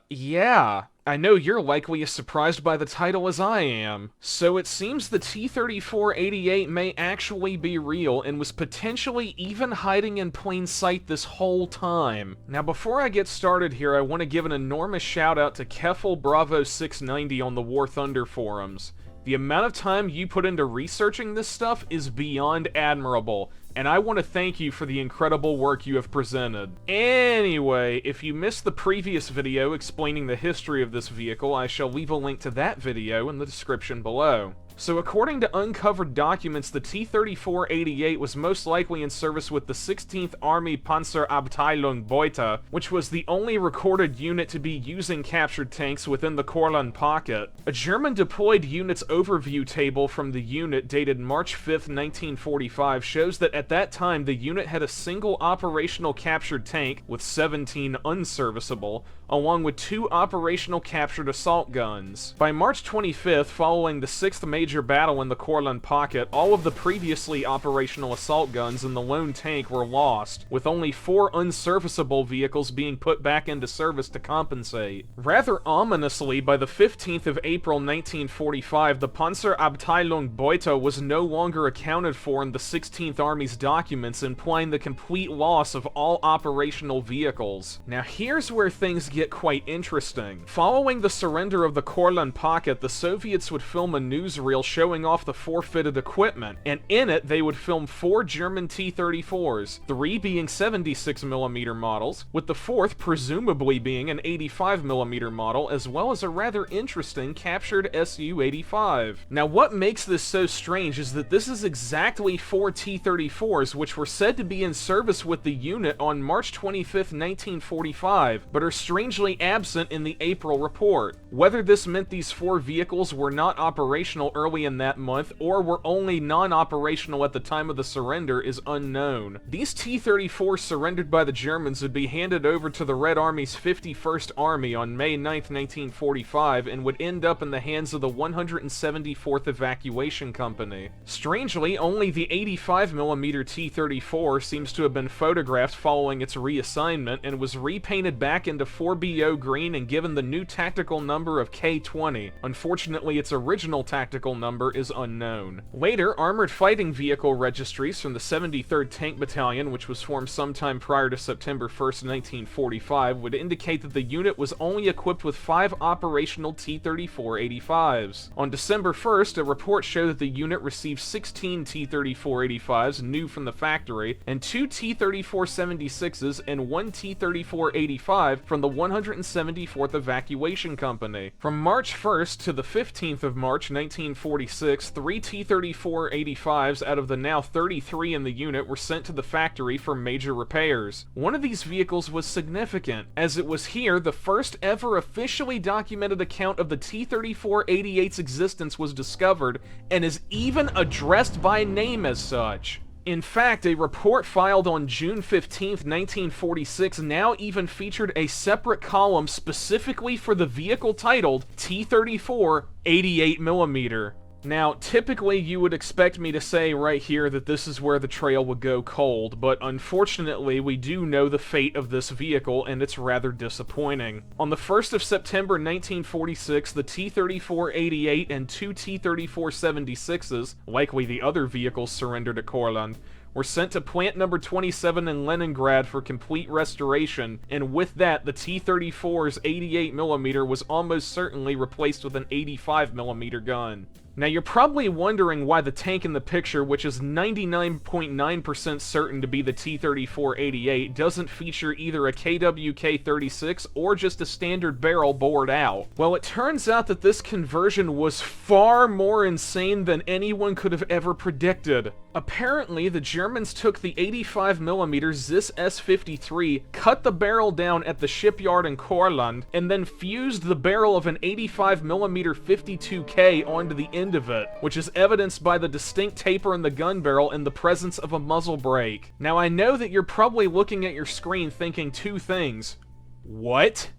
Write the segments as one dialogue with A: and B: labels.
A: Yeah. I know you're likely as surprised by the title as I am. So it seems the T-34-88 may actually be real and was potentially even hiding in plain sight this whole time. Now before I get started here, I want to give an enormous shout out to Keffel Bravo 690 on the War Thunder forums. The amount of time you put into researching this stuff is beyond admirable, and I want to thank you for the incredible work you have presented. Anyway, if you missed the previous video explaining the history of this vehicle, I shall leave a link to that video in the description below. So according to uncovered documents, the T-34-88 was most likely in service with the 16th Army Panzerabteilung Beuta, which was the only recorded unit to be using captured tanks within the Courland pocket. A German deployed unit's overview table from the unit dated March 5th, 1945 shows that at that time the unit had a single operational captured tank, with 17 unserviceable, along with 2 operational captured assault guns. By March 25th, following the 6th major battle in the Courland pocket, all of the previously operational assault guns and the lone tank were lost, with only 4 unserviceable vehicles being put back into service to compensate. Rather ominously, by the 15th of April 1945, the Panzerabteilung Beuta was no longer accounted for in the 16th Army's documents, implying the complete loss of all operational vehicles. Now here's where things get quite interesting. Following the surrender of the Courland pocket, the Soviets would film a newsreel showing off the forfeited equipment, and in it they would film 4 German T-34s, 3 being 76mm models, with the 4th presumably being an 85mm model, as well as a rather interesting captured Su-85. Now what makes this so strange is that this is exactly 4 T-34s which were said to be in service with the unit on March 25th, 1945, but are strangely absent in the April report. Whether this meant these 4 vehicles were not operational early in that month, or were only non-operational at the time of the surrender, is unknown. These T-34s surrendered by the Germans would be handed over to the Red Army's 51st Army on May 9th, 1945, and would end up in the hands of the 174th Evacuation Company. Strangely, only the 85mm T-34 seems to have been photographed following its reassignment, and was repainted back into 4BO green and given the new tactical number of K-20. Unfortunately, its original tactical number is unknown. Later, armored fighting vehicle registries from the 73rd Tank Battalion, which was formed sometime prior to September 1st, 1945, would indicate that the unit was only equipped with 5 operational T-34-85s. On December 1st, a report showed that the unit received 16 T-34-85s new from the factory, and 2 T-34-76s and 1 T-34-85 from the 174th Evacuation Company. From March 1st to the 15th of March 1946, 3 T-34-85s out of the now 33 in the unit were sent to the factory for major repairs. One of these vehicles was significant, as it was here the first ever officially documented account of the T-34-88's existence was discovered, and is even addressed by name as such. In fact, a report filed on June 15, 1946 now even featured a separate column specifically for the vehicle titled T-34-88mm. Now, typically you would expect me to say right here that this is where the trail would go cold, but unfortunately we do know the fate of this vehicle, and it's rather disappointing. On the 1st of September 1946, the T-34-88 and 2 T-34-76s, likely the other vehicles surrendered at Courland, were sent to Plant Number 27 in Leningrad for complete restoration, and with that, the T-34's 88mm was almost certainly replaced with an 85mm gun. Now you're probably wondering why the tank in the picture, which is 99.9% certain to be the T-34-88, doesn't feature either a KWK-36 or just a standard barrel bored out. Well, it turns out that this conversion was far more insane than anyone could have ever predicted. Apparently, the Germans took the 85mm Zis S-53, cut the barrel down at the shipyard in Courland, and then fused the barrel of an 85mm 52K onto the end of it, which is evidenced by the distinct taper in the gun barrel and the presence of a muzzle brake. Now, I know that you're probably looking at your screen thinking 2 things. What?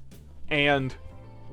A: And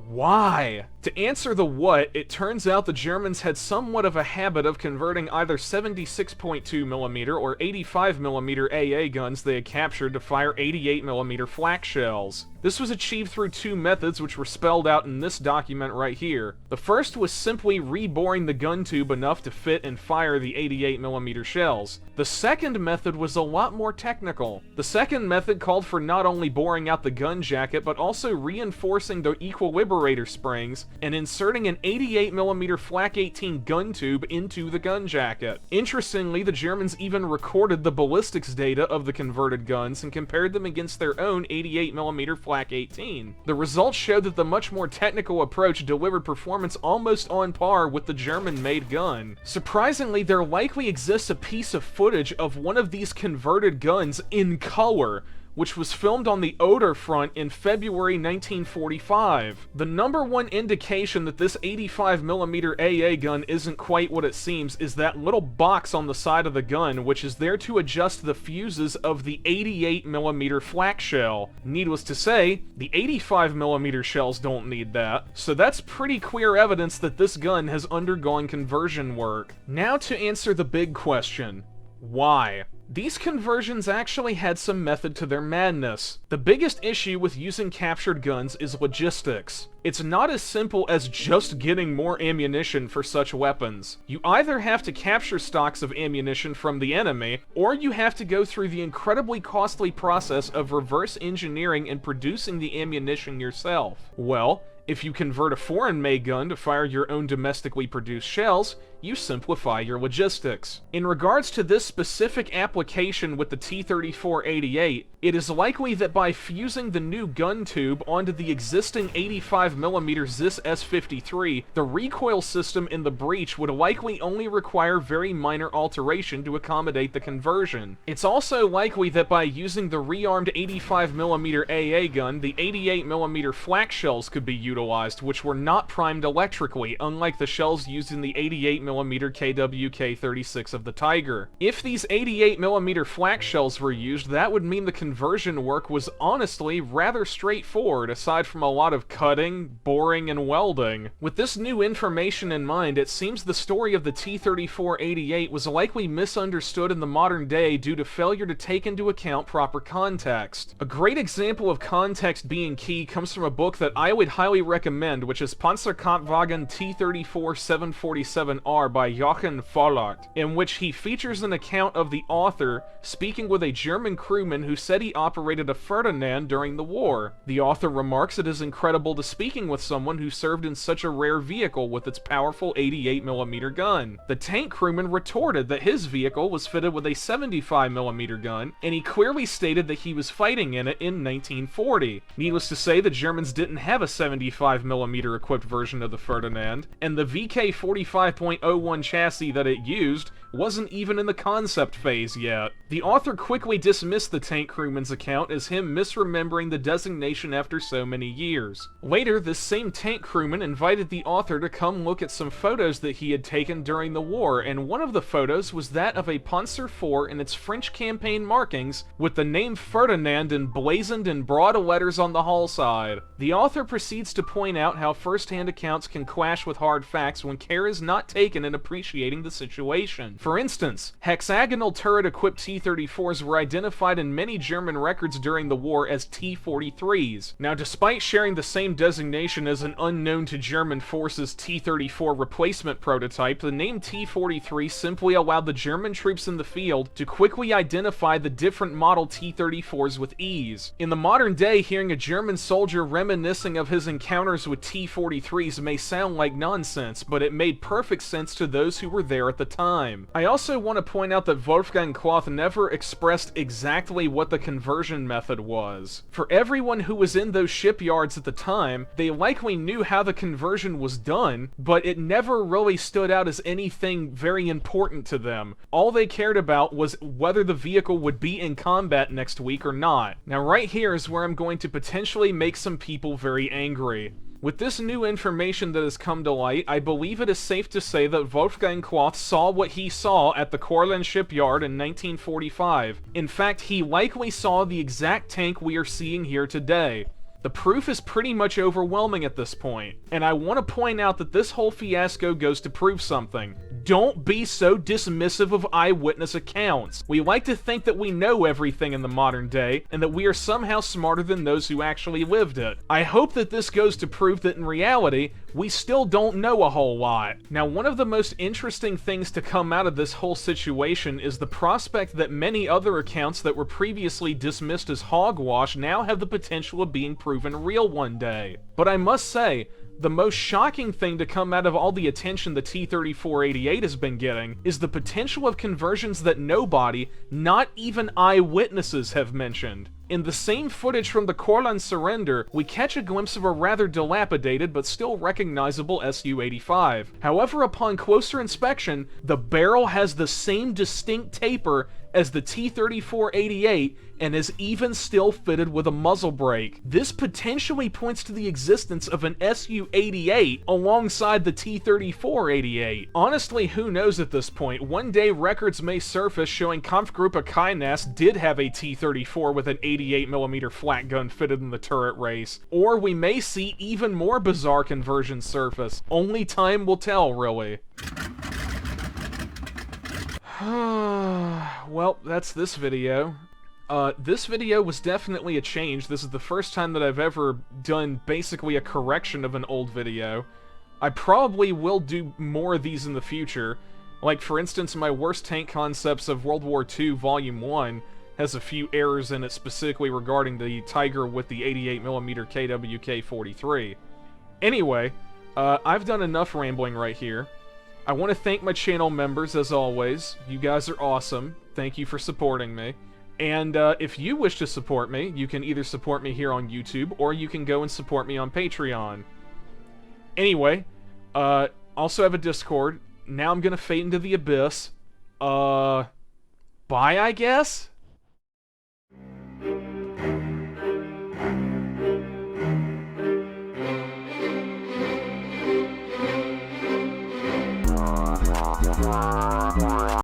A: why? To answer the what, it turns out the Germans had somewhat of a habit of converting either 76.2mm or 85mm AA guns they had captured to fire 88mm flak shells. This was achieved through two methods which were spelled out in this document right here. The first was simply reboring the gun tube enough to fit and fire the 88mm shells. The second method was a lot more technical. The second method called for not only boring out the gun jacket, but also reinforcing the equilibrator springs and inserting an 88mm flak 18 gun tube into the gun jacket. Interestingly, the Germans even recorded the ballistics data of the converted guns and compared them against their own 88mm flak 18. The results showed that the much more technical approach delivered performance almost on par with the German-made gun. Surprisingly, there likely exists a piece of footage of one of these converted guns in color, which was filmed on the Oder front in February 1945. The number one indication that this 85mm AA gun isn't quite what it seems is that little box on the side of the gun, which is there to adjust the fuses of the 88mm flak shell. Needless to say, the 85mm shells don't need that, so that's pretty clear evidence that this gun has undergone conversion work. Now to answer the big question: why? These conversions actually had some method to their madness. The biggest issue with using captured guns is logistics. It's not as simple as just getting more ammunition for such weapons. You either have to capture stocks of ammunition from the enemy, or you have to go through the incredibly costly process of reverse engineering and producing the ammunition yourself. Well, if you convert a foreign-made gun to fire your own domestically produced shells, you simplify your logistics. In regards to this specific application with the T-34-88, it is likely that by fusing the new gun tube onto the existing 85mm ZIS S53, the recoil system in the breech would likely only require very minor alteration to accommodate the conversion. It's also likely that by using the rearmed 85mm AA gun, the 88mm flak shells could be utilized, which were not primed electrically, unlike the shells used in the 88mm KWK-36 of the Tiger. If these 88mm flak shells were used, that would mean the conversion work was honestly rather straightforward, aside from a lot of cutting, boring, and welding. With this new information in mind, it seems the story of the T-34-88 was likely misunderstood in the modern day due to failure to take into account proper context. A great example of context being key comes from a book that I would highly recommend, which is Panzerkampfwagen T-34-747R by Jochen Vollert, in which he features an account of the author speaking with a German crewman who said he operated a Ferdinand during the war. The author remarks it is incredible to speaking with someone who served in such a rare vehicle with its powerful 88mm gun. The tank crewman retorted that his vehicle was fitted with a 75mm gun, and he clearly stated that he was fighting in it in 1940. Needless to say, the Germans didn't have a 75mm equipped version of the Ferdinand, and the VK-45.01 chassis that it used wasn't even in the concept phase yet. The author quickly dismissed the tank crewman's account as him misremembering the designation after so many years. Later, this same tank crewman invited the author to come look at some photos that he had taken during the war, and one of the photos was that of a Panzer IV in its French campaign markings with the name Ferdinand emblazoned in broad letters on the hull side. The author proceeds to point out how first-hand accounts can clash with hard facts when care is not taken in appreciating the situation. For instance, hexagonal turret-equipped T-34s were identified in many German records during the war as T-43s. Now, despite sharing the same designation as an unknown to German forces T-34 replacement prototype, the name T-43 simply allowed the German troops in the field to quickly identify the different model T-34s with ease. In the modern day, hearing a German soldier reminiscing of his encounters with T-43s may sound like nonsense, but it made perfect sense to those who were there at the time. I also want to point out that Wolfgang Kloth never expressed exactly what the conversion method was. For everyone who was in those shipyards at the time, they likely knew how the conversion was done, but it never really stood out as anything very important to them. All they cared about was whether the vehicle would be in combat next week or not. Now right here is where I'm going to potentially make some people very angry. With this new information that has come to light, I believe it is safe to say that Wolfgang Kloth saw what he saw at the Courland shipyard in 1945. In fact, he likely saw the exact tank we are seeing here today. The proof is pretty much overwhelming at this point, and I want to point out that this whole fiasco goes to prove something. Don't be so dismissive of eyewitness accounts. We like to think that we know everything in the modern day, and that we are somehow smarter than those who actually lived it. I hope that this goes to prove that in reality, we still don't know a whole lot. Now, one of the most interesting things to come out of this whole situation is the prospect that many other accounts that were previously dismissed as hogwash now have the potential of being proven real one day. But I must say, the most shocking thing to come out of all the attention the T-34-88 has been getting is the potential of conversions that nobody, not even eyewitnesses, have mentioned. In the same footage from the Courland surrender, we catch a glimpse of a rather dilapidated but still recognizable Su-85. However, upon closer inspection, the barrel has the same distinct taper as the T-34-88 and is even still fitted with a muzzle brake. This potentially points to the existence of an Su-88 alongside the T-34-88. Honestly, who knows at this point? One day records may surface showing Kampfgruppe Kainas did have a T-34 with an 88mm flat gun fitted in the turret race. Or we may see even more bizarre conversions surface. Only time will tell, really. Well, that's this video. This video was definitely a change. This is the first time that I've ever done basically a correction of an old video. I probably will do more of these in the future. Like, for instance, my worst tank concepts of World War II Volume 1 has a few errors in it specifically regarding the Tiger with the 88mm KWK-43. Anyway, I've done enough rambling right here. I want to thank my channel members, as always. You guys are awesome. Thank you for supporting me. And if you wish to support me, you can either support me here on YouTube, or you can go and support me on Patreon. Anyway, also have a Discord. Now I'm gonna fade into the abyss. Bye, I guess?